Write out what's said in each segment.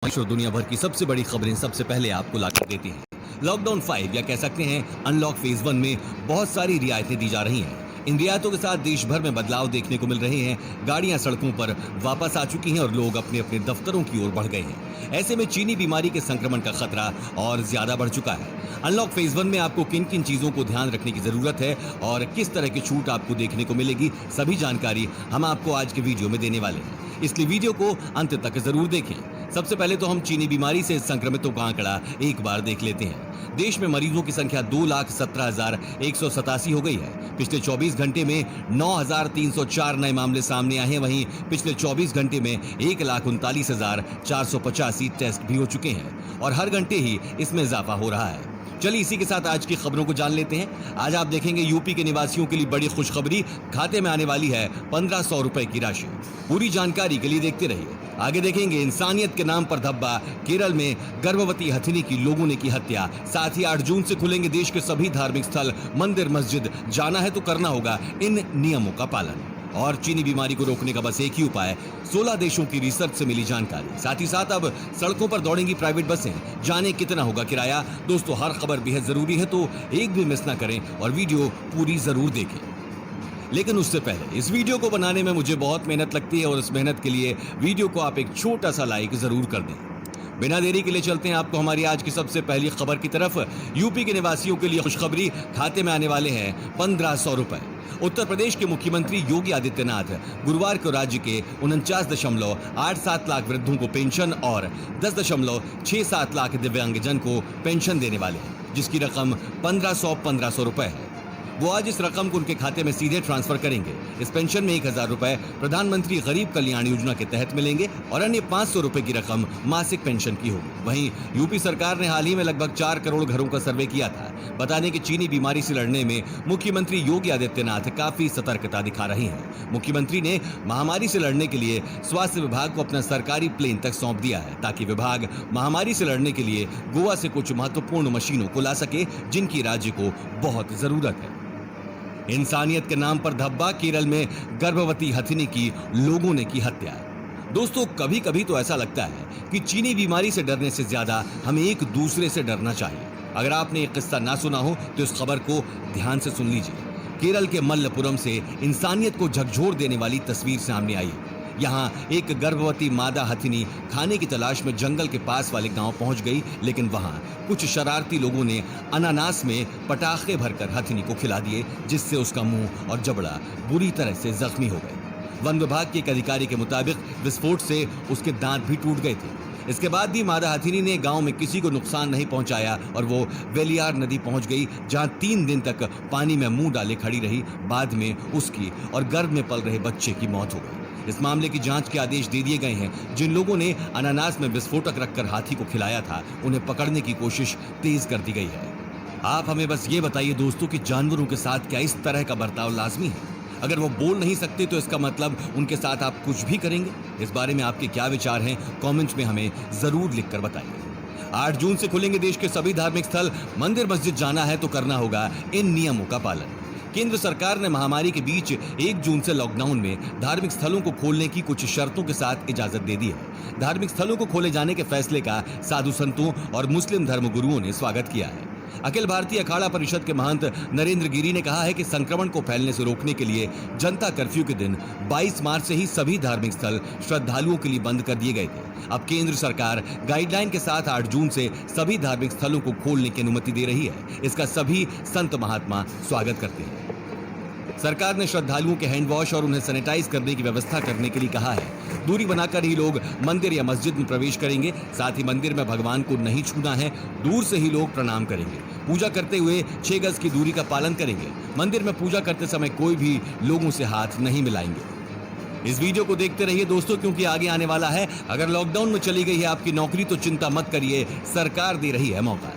देश और दुनिया भर की सबसे बड़ी खबरें सबसे पहले आपको लाकर देती हैं। लॉकडाउन 5 या कह सकते हैं अनलॉक फेज 1 में बहुत सारी रियायतें दी जा रही हैं। इन रियायतों के साथ देश भर में बदलाव देखने को मिल रहे हैं। गाड़ियां सड़कों पर वापस आ चुकी हैं और लोग अपने अपने दफ्तरों की ओर बढ़ गए हैं। ऐसे में चीनी बीमारी के संक्रमण का खतरा और ज्यादा बढ़ चुका है। अनलॉक फेज 1 में आपको किन किन चीजों को ध्यान रखने की जरूरत है और किस तरह की छूट आपको देखने को मिलेगी, सभी जानकारी हम आपको आज के वीडियो में देने वाले हैं, इसलिए वीडियो को अंत तक जरूर देखें। सबसे पहले तो हम चीनी बीमारी से संक्रमितों का आंकड़ा एक बार देख लेते हैं। देश में मरीजों की संख्या 2,17,187 हो गई है। पिछले 24 घंटे में 9,304 नए मामले सामने आए हैं। वहीं पिछले 24 घंटे में 1,39,485 टेस्ट भी हो चुके हैं और हर घंटे ही इसमें इजाफा हो रहा है। चलिए इसी के साथ आज की खबरों को जान लेते हैं। आज आप देखेंगे यूपी के निवासियों के लिए बड़ी खुशखबरी, खाते में आने वाली है 1500 रुपए की राशि। पूरी जानकारी के लिए देखते रहिए। आगे देखेंगे इंसानियत के नाम पर धब्बा, केरल में गर्भवती हथिनी की लोगों ने की हत्या। साथ ही 8 जून से खुलेंगे देश के सभी धार्मिक स्थल, मंदिर, मस्जिद। जाना है तो करना होगा इन नियमों का पालन। और चीनी बीमारी को रोकने का बस एक ही उपाय, 16 देशों की रिसर्च से मिली जानकारी। साथ ही साथ अब सड़कों पर दौड़ेंगी प्राइवेट बसें, जाने कितना होगा किराया। दोस्तों, हर खबर बेहद जरूरी है, तो एक भी मिस ना करें और वीडियो पूरी जरूर देखें। लेकिन उससे पहले इस वीडियो को बनाने में मुझे बहुत मेहनत लगती है और इस मेहनत के लिए वीडियो को आप एक छोटा सा लाइक जरूर कर दें। बिना देरी के लिए चलते हैं आपको हमारी आज की सबसे पहली खबर की तरफ। यूपी के निवासियों के लिए खुशखबरी, खाते में आने वाले हैं 1500 रुपए। उत्तर प्रदेश के मुख्यमंत्री योगी आदित्यनाथ गुरुवार को राज्य के 49.87 लाख वृद्धों को पेंशन और 10.67 लाख दिव्यांगजन को पेंशन देने वाले हैं, जिसकी रकम 1500 रुपए है। वो आज इस रकम को उनके खाते में सीधे ट्रांसफर करेंगे। इस पेंशन में 1000 रुपए प्रधानमंत्री गरीब कल्याण योजना के तहत मिलेंगे और अन्य 500 रुपए की रकम मासिक पेंशन की होगी। वहीं यूपी सरकार ने हाल ही में लगभग 4 करोड़ घरों का सर्वे किया था। बता दें कि चीनी बीमारी से लड़ने में मुख्यमंत्री योगी आदित्यनाथ काफी सतर्कता दिखा रहे हैं। मुख्यमंत्री ने महामारी से लड़ने के लिए स्वास्थ्य विभाग को अपना सरकारी प्लेन तक सौंप दिया है, ताकि विभाग महामारी से लड़ने के लिए गोवा से कुछ महत्वपूर्ण मशीनों को ला सके, जिनकी राज्य को बहुत जरूरत है। इंसानियत के नाम पर धब्बा, केरल में गर्भवती हथिनी की लोगों ने की हत्या। दोस्तों, कभी कभी तो ऐसा लगता है कि चीनी बीमारी से डरने से ज्यादा हमें एक दूसरे से डरना चाहिए। अगर आपने एक किस्सा ना सुना हो तो इस खबर को ध्यान से सुन लीजिए। केरल के मल्लपुरम से इंसानियत को झकझोर देने वाली तस्वीर सामने आई है। यहाँ एक गर्भवती मादा हथिनी खाने की तलाश में जंगल के पास वाले गांव पहुंच गई, लेकिन वहां कुछ शरारती लोगों ने अनानास में पटाखे भरकर हथिनी को खिला दिए, जिससे उसका मुंह और जबड़ा बुरी तरह से जख्मी हो गए। वन विभाग के एक अधिकारी के मुताबिक विस्फोट से उसके दांत भी टूट गए थे। इसके बाद भी मादा हथिनी ने गांव में किसी को नुकसान नहीं पहुंचाया और वो वेलियार नदी पहुंच गई, जहां 3 दिन तक पानी में मुंह डाले खड़ी रही। बाद में उसकी और गर्भ में पल रहे बच्चे की मौत हो गई। इस मामले की जांच के आदेश दे दिए गए हैं। जिन लोगों ने अनानास में विस्फोटक रखकर हाथी को खिलाया था, उन्हें पकड़ने की कोशिश तेज कर दी गई है। आप हमें बस ये बताइए दोस्तों कि जानवरों के साथ क्या इस तरह का बर्ताव लाजमी है? अगर वो बोल नहीं सकते तो इसका मतलब उनके साथ आप कुछ भी करेंगे? इस बारे में आपके क्या विचार हैं, कमेंट में हमें जरूर लिखकर बताइए। 8 जून से खुलेंगे देश के सभी धार्मिक स्थल, मंदिर, मस्जिद। जाना है तो करना होगा इन नियमों का पालन। केंद्र सरकार ने महामारी के बीच 1 जून से लॉकडाउन में धार्मिक स्थलों को खोलने की कुछ शर्तों के साथ इजाजत दे दी है। धार्मिक स्थलों को खोले जाने के फैसले का साधु संतों और मुस्लिम धर्मगुरुओं ने स्वागत किया है। अखिल भारतीय अखाड़ा परिषद के महंत नरेंद्र गिरी ने कहा है कि संक्रमण को फैलने से रोकने के लिए जनता कर्फ्यू के दिन 22 मार्च से ही सभी धार्मिक स्थल श्रद्धालुओं के लिए बंद कर दिए गए थे। अब केंद्र सरकार गाइडलाइन के साथ 8 जून से सभी धार्मिक स्थलों को खोलने की अनुमति दे रही है। इसका सभी संत महात्मा स्वागत करते हैं। सरकार ने श्रद्धालुओं के हैंड वॉश और उन्हें सैनिटाइज करने की व्यवस्था करने के लिए कहा है। दूरी बनाकर ही लोग मंदिर या मस्जिद में प्रवेश करेंगे। साथ ही मंदिर में भगवान को नहीं छूना है, दूर से ही लोग प्रणाम करेंगे। पूजा करते हुए 6 गज की दूरी का पालन करेंगे। मंदिर में पूजा करते समय कोई भी लोगों से हाथ नहीं मिलाएंगे। इस वीडियो को देखते रहिए दोस्तों, क्योंकि आगे आने वाला है। अगर लॉकडाउन में चली गई है आपकी नौकरी तो चिंता मत करिए, सरकार दे रही है मौका।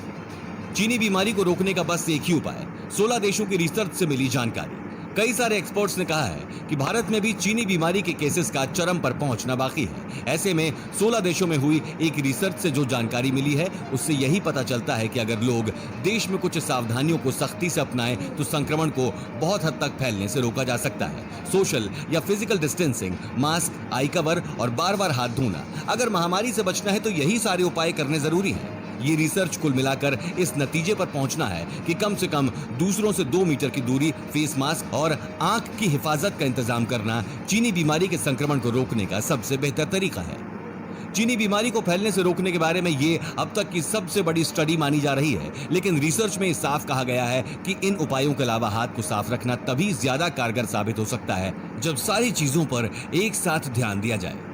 चीनी बीमारी को रोकने का बस एक ही उपाय, 16 देशों की रिसर्च से मिली जानकारी। कई सारे एक्सपर्ट्स ने कहा है कि भारत में भी चीनी बीमारी के केसेस का चरम पर पहुंचना बाकी है। ऐसे में 16 देशों में हुई एक रिसर्च से जो जानकारी मिली है उससे यही पता चलता है कि अगर लोग देश में कुछ सावधानियों को सख्ती से अपनाएं तो संक्रमण को बहुत हद तक फैलने से रोका जा सकता है। सोशल या physical distancing, mask, I cover और बार-बार हाथ धोना। अगर महामारी से बचना है तो यही सारे उपाय करने जरूरी हैं। ये रिसर्च कुल मिलाकर इस नतीजे पर पहुंचना है कि कम से कम दूसरों से 2 मीटर की दूरी, फेस मास्क और आंख की हिफाजत का इंतजाम करना चीनी बीमारी के संक्रमण को रोकने का सबसे बेहतर तरीका है। चीनी बीमारी को फैलने से रोकने के बारे में ये अब तक की सबसे बड़ी स्टडी मानी जा रही है, लेकिन रिसर्च में साफ कहा गया है कि इन उपायों के अलावा हाथ को साफ रखना तभी ज्यादा कारगर साबित हो सकता है जब सारी चीजों पर एक साथ ध्यान दिया जाए।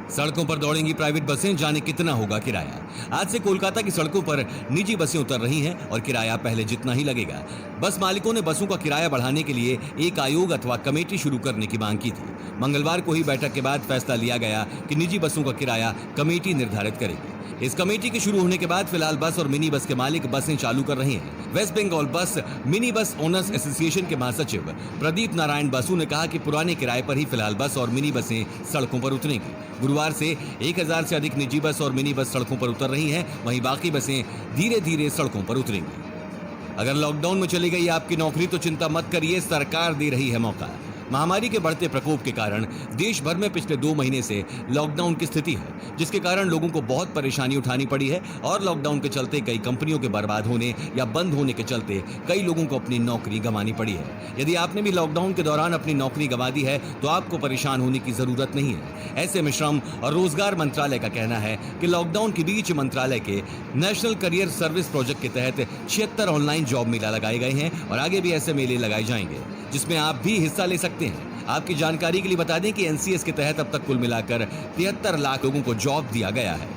सड़कों पर दौड़ेंगी प्राइवेट बसें, जाने कितना होगा किराया। आज से कोलकाता की सड़कों पर निजी बसें उतर रही हैं और किराया पहले जितना ही लगेगा। बस मालिकों ने बसों का किराया बढ़ाने के लिए एक आयोग अथवा कमेटी शुरू करने की मांग की थी। मंगलवार को ही बैठक के बाद फैसला लिया गया कि निजी बसों का किराया कमेटी निर्धारित करेगी। इस कमेटी के शुरू होने के बाद फिलहाल बस और मिनी बस के मालिक बसें चालू कर रहे हैं। वेस्ट बंगाल बस मिनी बस ओनर्स एसोसिएशन के महासचिव प्रदीप नारायण बासु ने कहा कि पुराने किराए पर ही फिलहाल बस और मिनी बसें सड़कों पर उतरेंगी। गुरुवार से 1000 से अधिक निजी बस और मिनी बस सड़कों पर उतर रही हैं, वहीं बाकी बसें धीरे धीरे सड़कों पर उतरेंगी। अगर लॉकडाउन में चली गई आपकी नौकरी तो चिंता मत करिए, सरकार दे रही है मौका। महामारी के बढ़ते प्रकोप के कारण देश भर में पिछले 2 महीने से लॉकडाउन की स्थिति है, जिसके कारण लोगों को बहुत परेशानी उठानी पड़ी है और लॉकडाउन के चलते कई कंपनियों के बर्बाद होने या बंद होने के चलते कई लोगों को अपनी नौकरी गंवानी पड़ी है। यदि आपने भी लॉकडाउन के दौरान अपनी नौकरी गंवा दी है तो आपको परेशान होने की जरूरत नहीं है। ऐसे में श्रम और रोजगार मंत्रालय का कहना है कि लॉकडाउन के बीच मंत्रालय के नेशनल करियर सर्विस प्रोजेक्ट के तहत 76 ऑनलाइन जॉब मेला लगाए गए हैं और आगे भी ऐसे मेले लगाए जाएंगे जिसमें आप भी हिस्सा ले सकते हैं। आपकी जानकारी के लिए बता दें कि एनसीएस के तहत अब तक कुल मिलाकर 73 लाख लोगों को जॉब दिया गया है।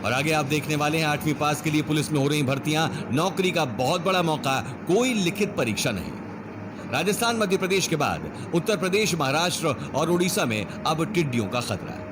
और आगे आप देखने वाले हैं 8वीं पास के लिए पुलिस में हो रही भर्तियां, नौकरी का बहुत बड़ा मौका, कोई लिखित परीक्षा नहीं। राजस्थान, मध्य प्रदेश के बाद उत्तर प्रदेश, महाराष्ट्र और उड़ीसा में अब टिड्डियों का खतरा है।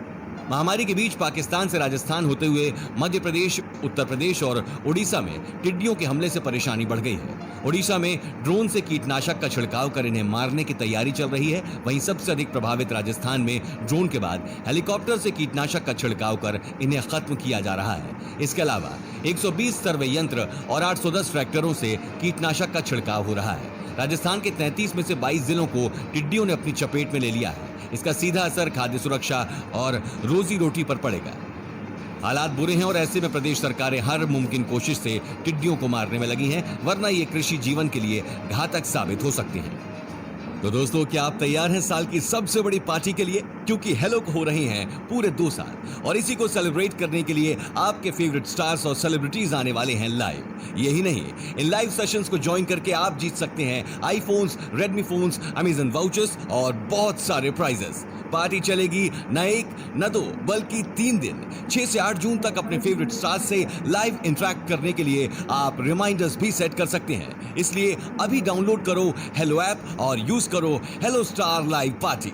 महामारी के बीच पाकिस्तान से राजस्थान होते हुए मध्य प्रदेश, उत्तर प्रदेश और उड़ीसा में टिड्डियों के हमले से परेशानी बढ़ गई है। उड़ीसा में ड्रोन से कीटनाशक का छिड़काव कर इन्हें मारने की तैयारी चल रही है। वहीं सबसे अधिक प्रभावित राजस्थान में ड्रोन के बाद हेलीकॉप्टर से कीटनाशक का छिड़काव कर इन्हें खत्म किया जा रहा है। इसके अलावा 120 सर्वे यंत्र और 810 ट्रैक्टरों से कीटनाशक का छिड़काव हो रहा है। राजस्थान के 33 में से 22 जिलों को टिड्डियों ने अपनी चपेट में ले लिया है। इसका सीधा असर खाद्य सुरक्षा और रोजी रोटी पर पड़ेगा। हालात बुरे हैं और ऐसे में प्रदेश सरकारें हर मुमकिन कोशिश से टिड्डियों को मारने में लगी हैं, वरना ये कृषि जीवन के लिए घातक साबित हो सकती हैं। तो दोस्तों, क्या आप तैयार हैं साल की सबसे बड़ी पार्टी के लिए? क्योंकि हेलो को हो रहे हैं पूरे 2 साल और इसी को सेलिब्रेट करने के लिए आपके फेवरेट स्टार्स और सेलिब्रिटीज आने वाले हैं लाइव। यही नहीं, इन लाइव सेशंस को ज्वाइन करके आप जीत सकते हैं iPhones, Redmi phones, Amazon vouchers और बहुत सारे प्राइजेस। पार्टी चलेगी न 1 न 2 बल्कि 3 दिन। 6 से 8 जून तक अपने फेवरेट स्टार्स से लाइव इंटरेक्ट करने के लिए आप रिमाइंडर्स भी सेट कर सकते हैं। इसलिए अभी डाउनलोड करो हेलो ऐप और यूज करो हेलो स्टार लाइव पार्टी।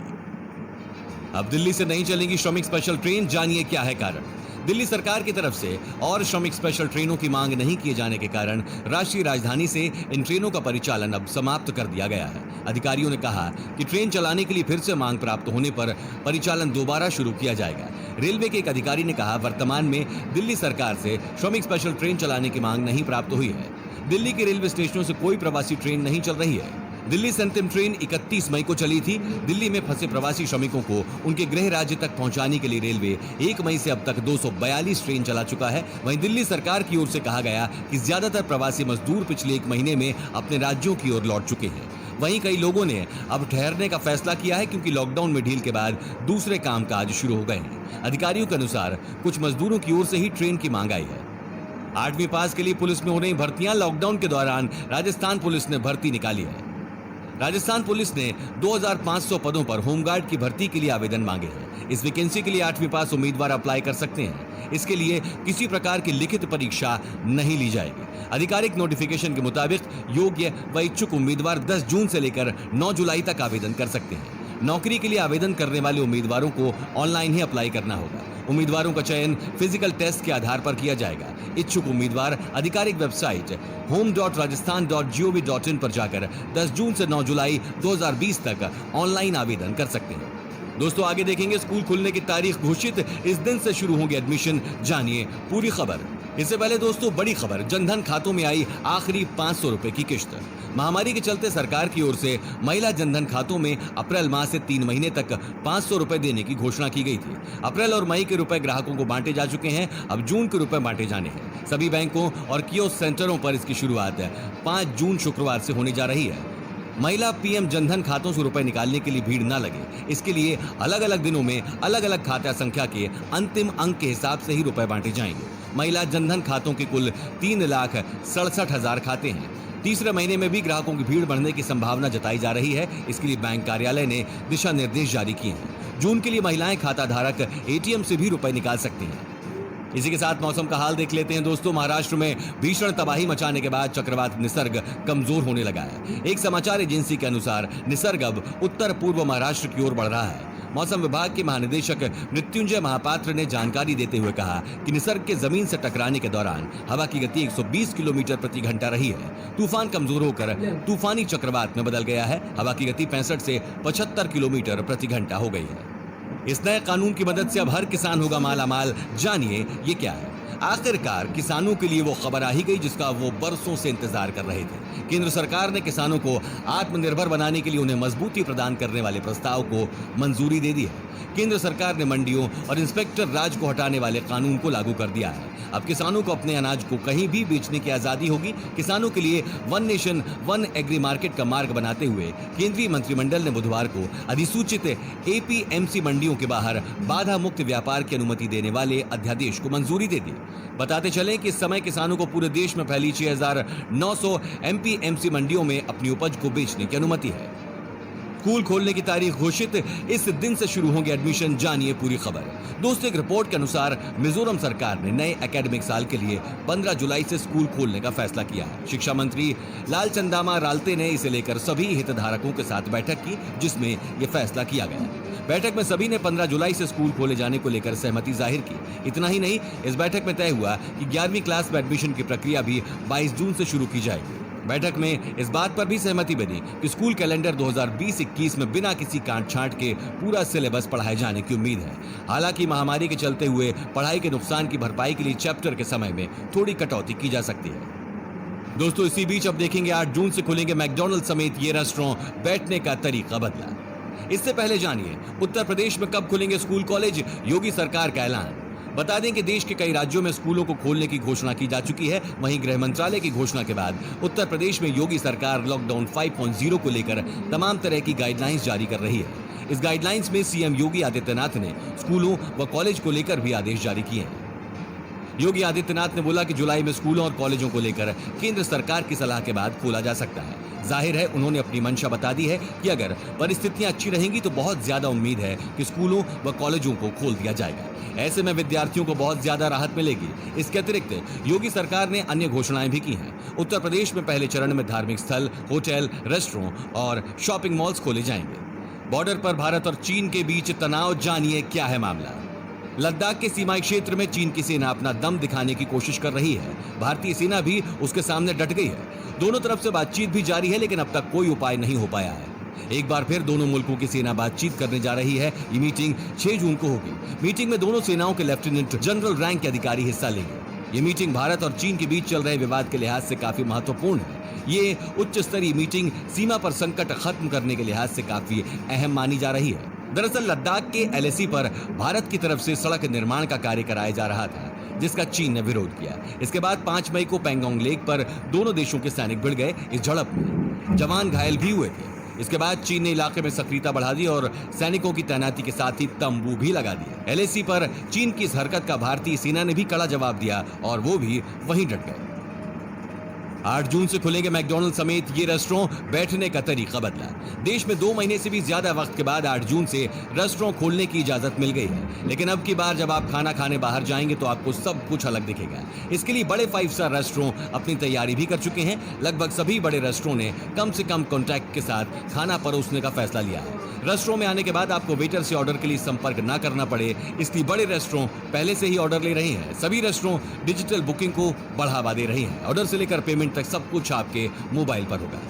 अब दिल्ली से नहीं चलेगी श्रमिक स्पेशल ट्रेन, जानिए क्या है कारण। दिल्ली सरकार की तरफ से और श्रमिक स्पेशल ट्रेनों की मांग नहीं किए जाने के कारण राष्ट्रीय राजधानी से इन ट्रेनों का परिचालन अब समाप्त कर दिया गया है। अधिकारियों ने कहा कि ट्रेन चलाने के लिए फिर से मांग प्राप्त होने पर परिचालन दोबारा शुरू किया जाएगा। रेलवे के एक अधिकारी ने कहा, वर्तमान में दिल्ली सरकार से श्रमिक स्पेशल ट्रेन चलाने की मांग नहीं प्राप्त हुई है। दिल्ली के रेलवे स्टेशनों से कोई प्रवासी ट्रेन नहीं चल रही है। दिल्ली से अंतिम ट्रेन 31 मई को चली थी। दिल्ली में फंसे प्रवासी श्रमिकों को उनके गृह राज्य तक पहुंचाने के लिए रेलवे 1 मई से अब तक 242 ट्रेन चला चुका है। वहीं दिल्ली सरकार की ओर से कहा गया कि ज्यादातर प्रवासी मजदूर पिछले 1 महीने में अपने राज्यों की ओर लौट चुके हैं। वहीं कई लोगों ने अब ठहरने का फैसला किया है क्योंकि लॉकडाउन में ढील के बाद दूसरे कामकाज शुरू हो गए हैं। अधिकारियों के अनुसार कुछ मजदूरों की ओर से ही ट्रेन की मांग आई है। 8वीं पास के लिए पुलिस में हो रही भर्तियां, लॉकडाउन के दौरान राजस्थान पुलिस ने भर्ती निकाली है। राजस्थान पुलिस ने 2500 पदों पर होमगार्ड की भर्ती के लिए आवेदन मांगे हैं। इस वैकेंसी के लिए 8वीं पास उम्मीदवार अप्लाई कर सकते हैं। इसके लिए किसी प्रकार की लिखित परीक्षा नहीं ली जाएगी। आधिकारिक नोटिफिकेशन के मुताबिक योग्य व इच्छुक उम्मीदवार 10 जून से लेकर 9 जुलाई तक आवेदन कर सकते हैं। नौकरी के लिए आवेदन करने वाले उम्मीदवारों को ऑनलाइन ही अप्लाई करना होगा। उम्मीदवारों का चयन फिजिकल टेस्ट के आधार पर किया जाएगा। इच्छुक उम्मीदवार आधिकारिक वेबसाइट home.rajasthan.gov.in पर जाकर 10 जून से 9 जुलाई 2020 तक ऑनलाइन आवेदन कर सकते हैं। दोस्तों आगे देखेंगे स्कूल खुलने की तारीख घोषित, इस दिन से शुरू होंगे एडमिशन, जानिए पूरी खबर। इससे पहले दोस्तों बड़ी खबर, जनधन खातों में आई आखिरी 500 रुपए की किश्त। महामारी के चलते सरकार की ओर से महिला जनधन खातों में अप्रैल माह से 3 महीने तक 500 रुपए देने की घोषणा की गई थी। अप्रैल और मई के रुपए ग्राहकों को बांटे जा चुके हैं, अब जून के रुपए बांटे जाने हैं। सभी बैंकों और कियोस्क सेंटरों पर इसकी शुरुआत 5 जून शुक्रवार से होने जा रही है। महिला पीएम जनधन खातों से रुपए निकालने के लिए भीड़ न लगे, इसके लिए अलग अलग दिनों में अलग अलग खाता संख्या के अंतिम अंक के हिसाब से ही रुपए बांटे जाएंगे। महिला जनधन खातों के कुल 3,67,000 खाते हैं। तीसरे महीने में भी ग्राहकों की भीड़ बढ़ने की संभावना जताई जा रही है, इसके लिए बैंक कार्यालय ने दिशा निर्देश जारी किए हैं। जून के लिए महिलाएं खाता धारक एटीएम से भी रुपए निकाल सकती हैं। इसी के साथ मौसम का हाल देख लेते हैं दोस्तों। महाराष्ट्र में भीषण तबाही मचाने के बाद चक्रवात निसर्ग कमजोर होने लगा है। एक समाचार एजेंसी के अनुसार निसर्ग अब उत्तर पूर्व महाराष्ट्र की ओर बढ़ रहा है। मौसम विभाग के महानिदेशक मृत्युंजय महापात्र ने जानकारी देते हुए कहा कि निसर्ग के जमीन से टकराने के दौरान हवा की गति 120 किलोमीटर प्रति घंटा रही है। तूफान कमजोर होकर तूफानी चक्रवात में बदल गया है। हवा की गति 65 से 75 किलोमीटर प्रति घंटा हो गई है। इस नए कानून की मदद से अब हर किसान होगा माला माल, जानिए ये क्या है। आखिरकार किसानों के लिए वो खबर आ ही गई जिसका वो बरसों से इंतजार कर रहे थे। केंद्र सरकार ने किसानों को आत्मनिर्भर बनाने के लिए उन्हें मजबूती प्रदान करने वाले प्रस्ताव को मंजूरी दे दी है। केंद्र सरकार ने मंडियों और इंस्पेक्टर राज को हटाने वाले कानून को लागू कर दिया है। अब किसानों को अपने अनाज को कहीं भी बेचने की आजादी होगी। किसानों के लिए one nation one agri market का मार्ग बनाते हुए केंद्रीय मंत्रिमंडल ने बुधवार को अधिसूचित एपीएमसी मंडियों के बाहर बाधा मुक्त व्यापार की अनुमति देने वाले अध्यादेश को मंजूरी दे दी। बताते चलें कि इस समय किसानों को पूरे देश में फैली 6,900 एपीएमसी मंडियों में अपनी उपज को बेचने की अनुमति है। स्कूल खोलने की तारीख घोषित, इस दिन से शुरू होंगे एडमिशन, जानिए पूरी खबर। दोस्तों एक रिपोर्ट के अनुसार मिजोरम सरकार ने नए एकेडमिक साल के लिए 15 जुलाई से स्कूल खोलने का फैसला किया है। शिक्षा मंत्री लालचंदामा राल्ते ने इसे लेकर सभी हितधारकों के साथ बैठक की, जिसमें यह फैसला किया गया। बैठक में सभी ने 15 जुलाई से स्कूल खोले जाने को लेकर सहमति जाहिर की। इतना ही नहीं, इस बैठक में तय हुआ कि 11वीं क्लास में एडमिशन की प्रक्रिया भी 22 जून से शुरू की जाएगी। बैठक में इस बात पर भी सहमति बनी कि स्कूल कैलेंडर 2020-21 में बिना किसी काट छांट के पूरा सिलेबस पढ़ाए जाने की उम्मीद है। हालांकि महामारी के चलते हुए पढ़ाई के नुकसान की भरपाई के लिए चैप्टर के समय में थोड़ी कटौती की जा सकती है। दोस्तों इसी बीच अब देखेंगे 8 जून से खुलेंगे मैकडॉनल्ड समेत ये रेस्टोरेंट, बैठने का तरीका बदला। इससे पहले जानिए उत्तर प्रदेश में कब खुलेंगे स्कूल कॉलेज, योगी सरकार का ऐलान। बता दें कि देश के कई राज्यों में स्कूलों को खोलने की घोषणा की जा चुकी है। वहीं गृह मंत्रालय की घोषणा के बाद उत्तर प्रदेश में योगी सरकार लॉकडाउन 5.0 को लेकर तमाम तरह की गाइडलाइंस जारी कर रही है। इस गाइडलाइंस में सीएम योगी आदित्यनाथ ने स्कूलों व कॉलेज को लेकर भी आदेश जारी किए हैं। योगी आदित्यनाथ ने बोला कि जुलाई में स्कूलों और कॉलेजों को लेकर केंद्र सरकार की सलाह के बाद खोला जा सकता है। जाहिर है उन्होंने अपनी मंशा बता दी है कि अगर परिस्थितियां अच्छी रहेंगी तो बहुत ज्यादा उम्मीद है कि स्कूलों व कॉलेजों को खोल दिया जाएगा। ऐसे में विद्यार्थियों को बहुत ज्यादा राहत मिलेगी। इसके अतिरिक्त योगी सरकार ने अन्य घोषणाएं भी की हैं। उत्तर प्रदेश में पहले चरण में धार्मिक स्थल, होटल, रेस्टोरेंट और शॉपिंग मॉल्स खोले जाएंगे। बॉर्डर पर भारत और चीन के बीच तनाव, जानिए क्या है मामला। लद्दाख के सीमाई क्षेत्र में चीन की सेना अपना दम दिखाने की कोशिश कर रही है। भारतीय सेना भी उसके सामने डट गई है। दोनों तरफ से बातचीत भी जारी है, लेकिन अब तक कोई उपाय नहीं हो पाया है। एक बार फिर दोनों मुल्कों की सेना बातचीत करने जा रही है। ये मीटिंग 6 जून को होगी। मीटिंग में दोनों सेनाओं के लेफ्टिनेंट जनरल रैंक के अधिकारी हिस्सा लेंगे। ये मीटिंग भारत और चीन के बीच चल रहे विवाद के लिहाज से काफी महत्वपूर्ण है। ये उच्च स्तरीय मीटिंग सीमा पर संकट खत्म करने के लिहाज से काफी अहम मानी जा रही है। दरअसल लद्दाख के एलएसी पर भारत की तरफ से सड़क निर्माण का कार्य कराया जा रहा था, जिसका चीन ने विरोध किया। इसके बाद 5 मई को पैंगोंग लेक पर दोनों देशों के सैनिक भिड़ गए। इस झड़प में जवान घायल भी हुए थे। इसके बाद चीन ने इलाके में सक्रियता बढ़ा दी और सैनिकों की तैनाती के साथ ही तंबू भी लगा दिए। एलएसी पर चीन की इस हरकत का भारतीय सेना ने भी कड़ा जवाब दिया और वो भी वहीं डट गए। 8 जून से खुलेंगे मैकडॉनल्ड समेत ये रेस्टोरेंट, बैठने का तरीका बदला। देश में 2 महीने से भी ज्यादा वक्त के बाद 8 जून से रेस्टोरेंट खोलने की इजाजत मिल गई है, लेकिन अब की बार जब आप खाना खाने बाहर जाएंगे तो आपको सब कुछ अलग दिखेगा। इसके लिए बड़े 5 स्टार रेस्टोरेंट अपनी तैयारी भी कर चुके हैं। लगभग सभी बड़े रेस्टोरेंट ने कम से कम कॉन्ट्रैक्ट के साथ खाना परोसने का फैसला लिया है। रेस्टोरेंट में आने के बाद आपको वेटर से ऑर्डर के लिए संपर्क ना करना पड़े, इसलिए बड़े रेस्टोरेंट पहले से ही ऑर्डर ले रहे हैं। सभी रेस्टोरेंट डिजिटल बुकिंग को बढ़ावा दे रहे हैं। ऑर्डर से लेकर पेमेंट तक सब कुछ आपके मोबाइल पर होगा।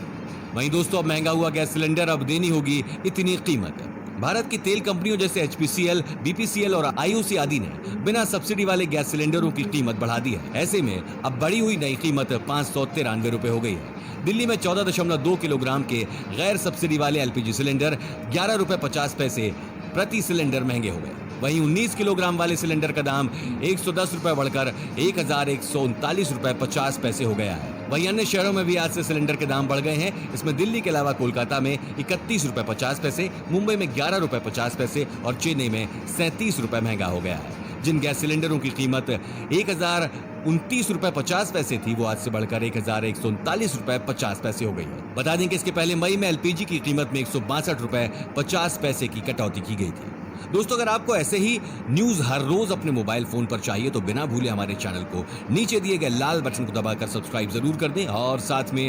वहीं दोस्तों, अब महंगा हुआ गैस सिलेंडर, अब देनी होगी इतनी कीमत। भारत की तेल कंपनियों जैसे HPCL, BPCL और IOC आदि ने बिना सब्सिडी वाले गैस सिलेंडरों की कीमत बढ़ा दी है। ऐसे में अब बढ़ी हुई नई कीमत 593 रुपए हो गई है। दिल्ली में 14.2 किलोग्राम के गैर सब्सिडी वाले LPG सिलेंडर 11 रुपए 50 पैसे प्रति सिलेंडर महंगे हो गए। वहीं 19 किलोग्राम वाले सिलेंडर का दाम 110 रुपए बढ़कर 1139 रुपए 50 पैसे हो गया है। वहीं अन्य शहरों में भी आज से सिलेंडर के दाम बढ़ गए हैं। इसमें दिल्ली के अलावा कोलकाता में 31 रुपए 50 पैसे, मुंबई में 11 रुपए 50 पैसे और चेन्नई में 37 रुपए महंगा हो गया है। जिन गैस सिलेंडरों की कीमत 1029 रुपए 50 पैसे थी, वो आज से बढ़कर 1139 रुपए 50 पैसे हो गई है। बता दें कि इसके पहले मई में LPG की कीमत में 162 रुपए 50 पैसे की कटौती की गई थी। दोस्तों, अगर आपको ऐसे ही न्यूज हर रोज अपने मोबाइल फोन पर चाहिए तो बिना भूले हमारे चैनल को नीचे दिए गए लाल बटन को दबाकर सब्सक्राइब जरूर कर दें और साथ में